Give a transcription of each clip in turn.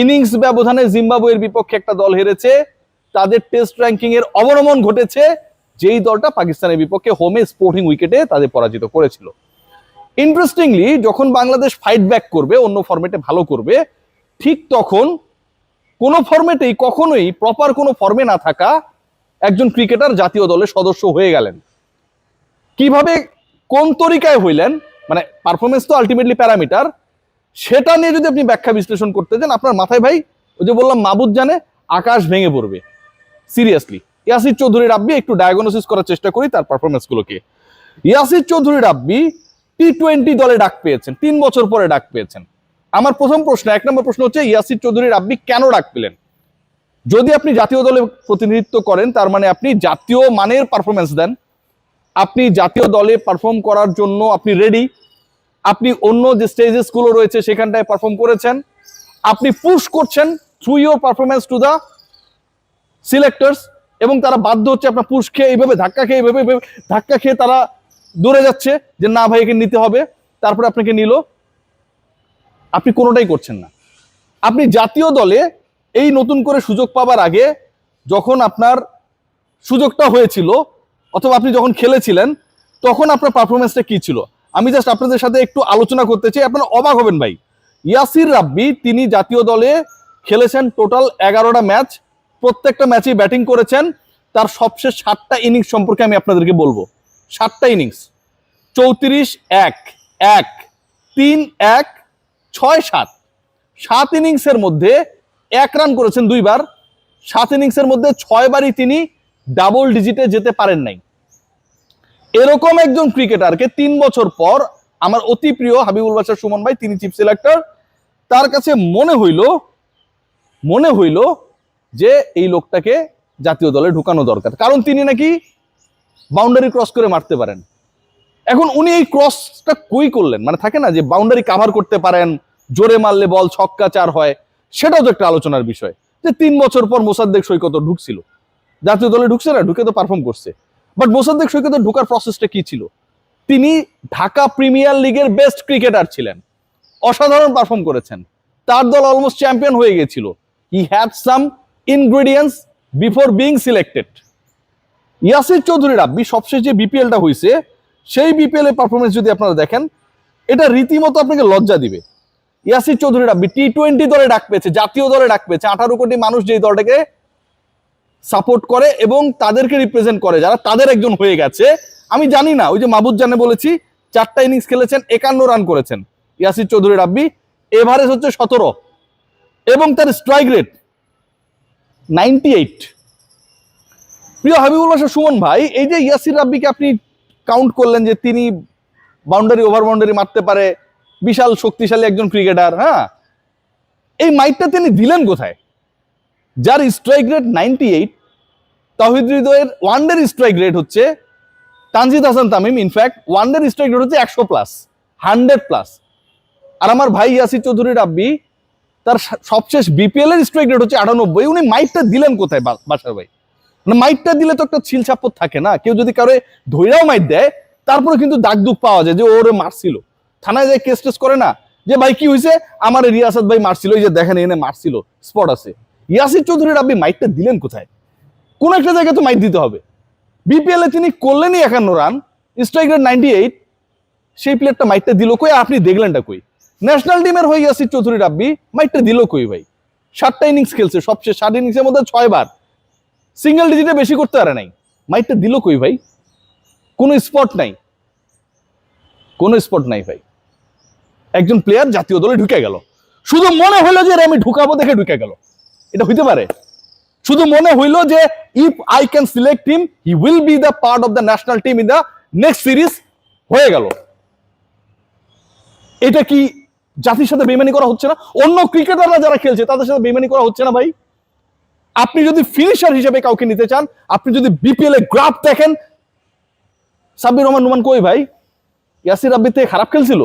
Innings ব্যবধানে জিম্বাবুয়ের বিপক্ষে একটা দল হেরেছে, তাদের টেস্ট র্যাঙ্কিং এর অবনমন ঘটেছে, যেই দলটা পাকিস্তানের বিপক্ষে হোমে স্পোর্টিং উইকেটে তাদের পরাজিত করেছিল। ইন্টারেস্টিংলি যখন বাংলাদেশ ফাইট ব্যাক করবে, অন্য ফরম্যাটে ভালো করবে, ঠিক তখন কোনো ফরম্যাটেই কখনোই প্রপার কোনো ফর্মে না থাকা একজন ক্রিকেটার জাতীয় দলের সদস্য হয়ে গেলেন। কিভাবে, কোন তরিকায় হইলেন, মানে পারফরমেন্স তো আলটিমেটলি প্যারামিটার, সেটা নিয়ে যদি আপনি ব্যাখ্যা বিশ্লেষণ করতে যান, আপনার মাথায় ভাই ওই যে বললাম মাবুদ জানে, আকাশ ভেঙে পড়বে। সিরিয়াসলি ইয়াসির চৌধুরী রাব্বি, একটু ডায়াগনোসিস করার চেষ্টা করি তার পারফরমেন্স গুলোকে। ইয়াসির চৌধুরী রাব্বি টি-20 দলে ডাক পেয়েছেন, 3 বছর পরে ডাক পেয়েছেন। আমার প্রথম প্রশ্ন, 1 নম্বর প্রশ্ন হচ্ছে ইয়াসির চৌধুরী রাব্বি কেন ডাক পেলেন? যদি আপনি জাতীয় দলে প্রতিনিধিত্ব করেন, তার মানে আপনি জাতীয় মানের পারফরমেন্স দেন, আপনি জাতীয় দলে পারফর্ম করার জন্য আপনি রেডি, আপনি অন্য যে স্টেজেস গুলো রয়েছে সেখানটায় পারফর্ম করেছেন, আপনি পুশ করছেন through your performance to the selectors, এবং তারা বাধ্য হচ্ছে আপনার পুশ খেয়ে এইভাবে ধাক্কা খেয়ে তারা দৌড়ে যাচ্ছে যে না ভাই একে নিতে হবে, তারপরে আপনাকে নিল। আপনি কোনোটাই করছেন না। আপনি জাতীয় দলে এই নতুন করে সুযোগ পাবার আগে, যখন আপনার সুযোগটা হয়েছিল অথবা আপনি যখন খেলেছিলেন, তখন আপনার পারফরমেন্সটা কি ছিল? আমি জাস্ট আপনাদের সাথে একটু আলোচনা করতে চাই, আপনারা অবাক হবেন ভাই। ইয়াসির রাব্বি তিনি জাতীয় দলে খেলেছেন টোটাল 11টা ম্যাচ, প্রত্যেকটা ম্যাচেই ব্যাটিং করেছেন। তার সবশেষ 7টা ইনিংস সম্পর্কে আমি আপনাদেরকে বলবো। 7টা ইনিংস 34-1-1 3-1 6-7, 7 ইনিংসের মধ্যে 1 রান করেছেন 2 বার, 7 ইনিংসের মধ্যে 6 বারই তিনি ডাবল ডিজিটে যেতে পারেন নাই। এরকম একজন ক্রিকেটারকে 3 বছর পর আমার অতি প্রিয় হাবিবুল বাশার সুমন ভাই, তিনি চিফ সিলেক্টর, তার কাছে মনে হইল যে এই লোকটাকে জাতীয় দলে ঢুকানো দরকার, কারণ তিনি নাকি বাউন্ডারি ক্রস করে মারতে পারেন। এখন উনি এই ক্রসটা কই করলেন? মানে থাকে না যে বাউন্ডারি কাভার করতে পারেন, জোরে মারলে বল ছক্কা 4 হয়, সেটাও তো একটা আলোচনার বিষয়। যে 3 বছর পর মোসাদ্দেক সৈকত ঢুকছিল, জাতীয় দলে ঢুকছে না, ঢুকে তো পারফর্ম করছে, বাট মোসাদ্দেক সৈকতের ঢোকার প্রসেসটা কি ছিল? তিনি ঢাকা প্রিমিয়ার লিগের বেস্ট ক্রিকেটার ছিলেন, অসাধারণ পারফর্ম করেছেন, তার দল অলমোস্ট চ্যাম্পিয়ন হয়ে গেছিল। He had some ingredients before being selected. Yasir Chowdhury Rabbi সবশেষ যে বিপিএলটা হয়েছে, সেই বিপিএল এর পারফরমেন্স যদি আপনারা দেখেন, এটা রীতিমতো আপনাকে লজ্জা দিবে। ইয়াসির চৌধুরী রাব্বি টি-20 দলে ডাক পেয়েছে, জাতীয় দলে ডাক পেয়েছে। 18 কোটি মানুষ যেই দলটাকে সাপোর্ট করে এবং তাদেরকে রিপ্রেজেন্ট করে, যারা তাদের একজন হয়ে গেছে। আমি জানি না, ওই যে মাহবুব জানে বলেছি, 4টা ইনিংস খেলেছেন, 51 রান করেছেন ইয়াসির চৌধুরী রাব্বি, এভারেজ হচ্ছে 17 এবং তার স্ট্রাইক রেট 98। প্রিয় হাবিবুল বাশার সুমন ভাই, এই যে ইয়াসির রাব্বিকে আপনি কাউন্ট করলেন যে তিনি বাউন্ডারি ওভার বাউন্ডারি মারতে পারে, বিশাল শক্তিশালী একজন ক্রিকেটার, হ্যাঁ, এই মাইকটা তিনি দিলেন কোথায়? যার স্ট্রাইক রেট 98, তাওহিদ হৃদয়ের ওয়ানডের স্ট্রাইক রেট হচ্ছে, তানজিদ হাসান তামিম ইনফ্যাক্ট ওয়ানডের স্ট্রাইক রেট হচ্ছে 100+, 100+। আর আমার ভাই ইয়াসির চৌধুরী রাব্বি, তার সবশেষ বিপিএল এর স্ট্রাইক রেট হচ্ছে 98। উনি মাইকটা দিলেন কোথায় বাশার ভাই? মানে মাইকটা দিলে তো একটা ছিল ছাপ্পর থাকে না, কেউ যদি কারো ধৈরাও মাইক দেয়, তারপরে কিন্তু দাগ দুঃখ পাওয়া যায় যে ওরে মারছিল, থানায় যায় কেস টেস করে না যে ভাই কি হয়েছে, আমার রিয়াসাত ভাই মারছিল, এই যে দেখেন এনে মারছিল, স্পট আছে। ইয়াসির চৌধুরী রাব্বি মাইকটা দিলেন কোথায়? কোন একটা জায়গায় তো মাইক দিতে হবে। বিপিএল এ তিনি করলেনই 51 রান, স্ট্রাইক রেট 98, সেই প্লেয়ারটা মাইকটা দিল কই? আপনি দেখলেনটা কই? ন্যাশনাল টিমের হয়ে ইয়াসির চৌধুরী রাব্বি মাইকটা দিল কই ভাই? 7টা ইনিংস খেলছে, সবচেয়ে 7 ইনিংসের মধ্যে 6 বার, সিঙ্গেল ডিজিটে বেশি করতে পারে নাই, মাইকটা দিল কই ভাই? কোনো স্পট নাই, কোনো স্পট নাই ভাই। একজন প্লেয়ার জাতীয় দলে ঢুকে গেল, শুধু মনে হইলো যে আমি ঢুকাবো দেখে ঢুকে গেল। এটা হইতে পারে? শুধু মনে হইলো যে if I can select him, he will be the part of the national team in the next series, হয়ে গেল। এটা কি জাতির সাথে বেইমানি করা হচ্ছে না? অন্য ক্রিকেটাররা যারা খেলছে তাদের সাথে বেইমানি করা হচ্ছে না ভাই? আপনি যদি ফিনিশার হিসেবে কাউকে নিতে চান, আপনি যদি বিপিএল এ গ্রাফ দেখেন, সাব্বির রহমান নোমান কই ভাই? ইয়াসির রাব্বি থেকে খারাপ খেলছিল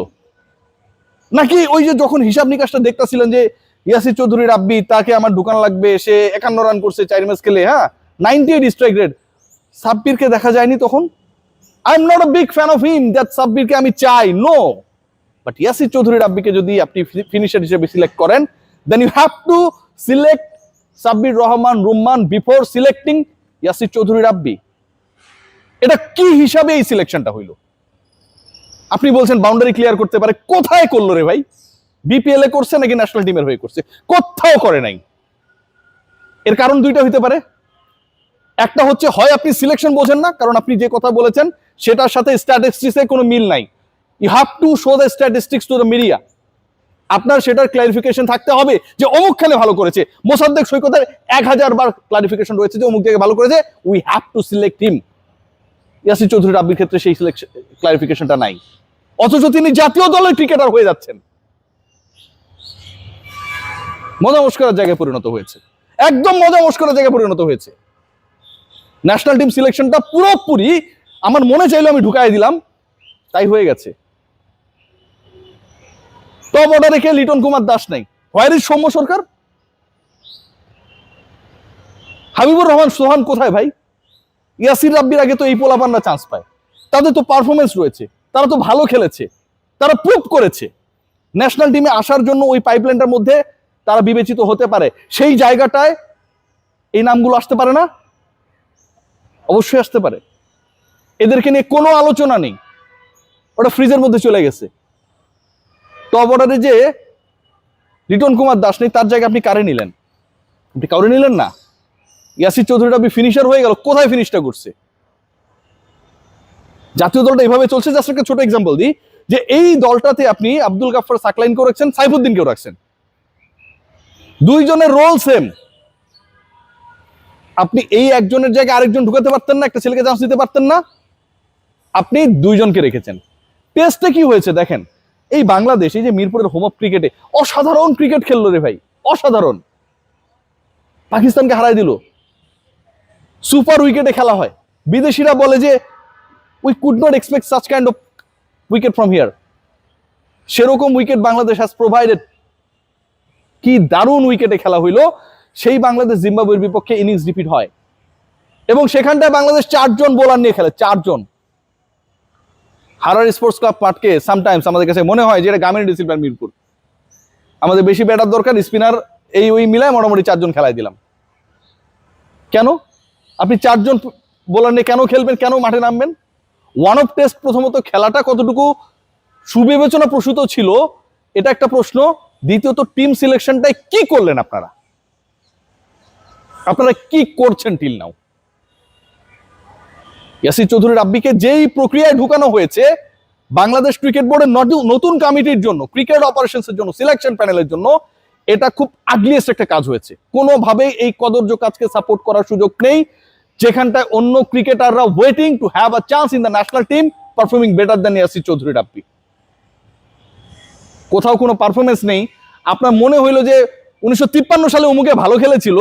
নাকি? ওই যে যখন হিসাব নিকাশটা দেখতেছিলেন যে ইয়াসির চৌধুরী রাব্বি, তাকে আমার ঢুকান লাগবে, সে 51 রান করছে 4 ম্যাচ খেলে, হ্যাঁ, 98 স্ট্রাইক রেট, সাব্বিরকে দেখা যায়নি তখন? I am not a big fan of him, that সাব্বিরকে আমি চাই, নো। বাট ইয়াসির চৌধুরী রাব্বিকে যদি আপনি ফিনিশার হিসেবে সিলেক্ট করেন, then you have to select Sabbir Rahman Rumman before selecting Yasir Chowdhury Rabbi. এটা কি হিসাবে এই সিলেকশনটা হইল? আপনি বলছেন বাউন্ডারি ক্লিয়ার করতে পারে, কোথায় করলো রে ভাই? বিপিএল এ করছে নাকি ন্যাশনাল টিমের হয়ে করছে? কোথাও করে নাই। এর কারণ দুইটা হইতে পারে। একটা হচ্ছে হয় আপনি সিলেকশন বোঝেন না, কারণ আপনি যে কথা বলেছেন সেটার সাথে স্ট্যাটিস্টিক্সে কোনো মিল নাই। You have to show the statistics to the media. আপনার সেটার ক্লারিফিকেশন থাকতে হবে যে অমুক খেলে ভালো করেছে। মোসাদ্দেক সৈকতের 1000 বার ক্লারিফিকেশন রয়েছে যে অমুক জায়গায় ভালো করেছে, উই হ্যাভ টু সিলেক্ট হিম। ইয়াসির চৌধুরী রাব্বির ক্ষেত্রে সেই সিলেকশন ক্লারিফিকেশনটা নাই, অথচ তিনি জাতীয় দলের ক্রিকেটার হয়ে যাচ্ছেন। মজা মস্করার জায়গায় পরিণত হয়েছে, একদম মজা মস্করার জায়গায় পরিণত হয়েছে। ন্যাশনাল টিম সিলেকশনটা পুরোপুরি আমার মনে চাইলে আমি ঢুকাই দিলাম, তাই হয়ে গেছে। টপ অর্ডারে কে? লিটন কুমার দাস নাই। হোয়ার ইজ সৌম্য সরকার? হাবিবুর রহমান সোহান কোথায় ভাই? ইয়াসির রাব্বির আগে তো এই পোলাপানরা চান্স পায়, তাদের তো পারফরমেন্স রয়েছে, তারা তো ভালো খেলেছে, তারা প্রুভ করেছে। ন্যাশনাল টিমে আসার জন্য ওই পাইপলাইনটার মধ্যে তারা বিবেচিত হতে পারে। সেই জায়গাটায় এই নামগুলো আসতে পারে না? অবশ্যই আসতে পারে। এদেরকে নিয়ে কোনো আলোচনা নেই, ওটা ফ্রিজের মধ্যে চলে গেছে। টপ অর্ডারে যে লিটন কুমার দাস নেই, তার জায়গায় আপনি কারে নিলেন? আপনি কাউরে নিলেন না। ইয়াসির চৌধুরী রাব্বি ফিনিশার হয়ে গেল, কোথায় ফিনিশটা করছে? জাতীয় দলটা এইভাবে চলছে। জাস্ট একটা ছোট এক্সাম্পল দিই, যে এই দলটাতে আপনি আব্দুল গাফফার সাকলাইনকেও রাখছেন, সাইফুদ্দিনকেও রাখছেন, দুইজনের রোল সেম। আপনি এই একজনের জায়গায় আরেকজন ঢুকাতে পারতেন না? একটা ছেলেকে চান্স দিতে পারতেন না? আপনি দুইজনকে রেখেছেন। টেস্টে কি হয়েছে দেখেন, এই বাংলাদেশ, এই যে মিরপুরের হোম অফ ক্রিকেটে অসাধারণ ক্রিকেট খেললো রে ভাই, অসাধারণ। পাকিস্তানকে হারাই দিল, সুপার উইকেটে খেলা হয়। বিদেশিরা বলে যে we could not expect such kind of wicket from here. সেরকম উইকেট বাংলাদেশ হ্যাজ প্রোভাইডেড। কি দারুণ উইকেটে খেলা হইলো। সেই বাংলাদেশ জিম্বাবুয়ের বিপক্ষে ইনিংস রিপিট হয়, এবং সেখানটায় বাংলাদেশ 4 জন বোলার নিয়ে খেলে, 4 জন। হারার স্পোর্টস ক্লাব মাঠকে সামটাইমস আমাদের কাছে মনে হয় যে এটা গ্রামীণ ডিসিপ্লিন মিরপুর, আমাদের বেশি ব্যাটার দরকার, স্পিনার এই ওই মিলায় মোটামুটি 4 জন খেলায় দিলাম। কেন আপনি 4 জন বোলার নিয়ে কেন খেলবেন? কেন মাঠে নামবেন? ওয়ান অফ টেস্ট, প্রথমত খেলাটা কতটুকু সুবিবেচনা প্রসূত ছিল এটা একটা প্রশ্ন। দ্বিতীয়ত টিম সিলেকশনটাই কি করলেন আপনারা? আপনারা কি করছেন টিল নাও? ইয়াসির চৌধুরী রাব্বিকে যেই প্রক্রিয়ায় ঢুকানো হয়েছে বাংলাদেশ ক্রিকেট বোর্ডের নতুন কমিটির জন্য, ক্রিকেট অপারেশনসের জন্য, সিলেকশন প্যানেলের জন্য, এটা খুব আগলিয়েস্ট একটা কাজ হয়েছে। কোনোভাবেই এই কদর্য কাজকে সাপোর্ট করার সুযোগ নেই, যেখানটায় অন্য ক্রিকেটাররা waiting to have a chance in the national team performing better than Yasir Chowdhury Rabbi. কোথাও কোনো পারফরমেন্স নেই। আপনার মনে হইলো যে 1953 সালে অমুকে ভালো খেলেছিল,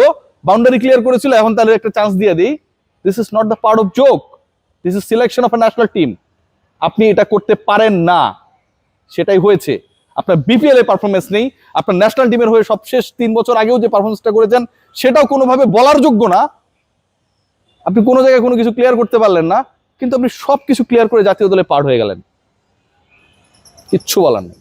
বাউন্ডারি ক্লিয়ার করেছিল, এখন তাহলে একটা চান্স দিয়ে দিই। This is not the part of joke, this is selection of a national team. আপনি এটা করতে পারেন না, সেটাই হয়েছে। আপনার বিপিএল এ পারফরমেন্স নেই, আপনার ন্যাশনাল টিমের হয়ে সবশেষ 3 বছর আগেও যে পারফরমেন্সটা করেছেন সেটাও কোনোভাবে বলার যোগ্য না। আপনি কোনো জায়গায় কোনো কিছু ক্লিয়ার করতে পারলেন না, কিন্তু আপনি সবকিছু ক্লিয়ার করে জাতীয় দলে পার হয়ে গেলেন, কিচ্ছু বলার নেই।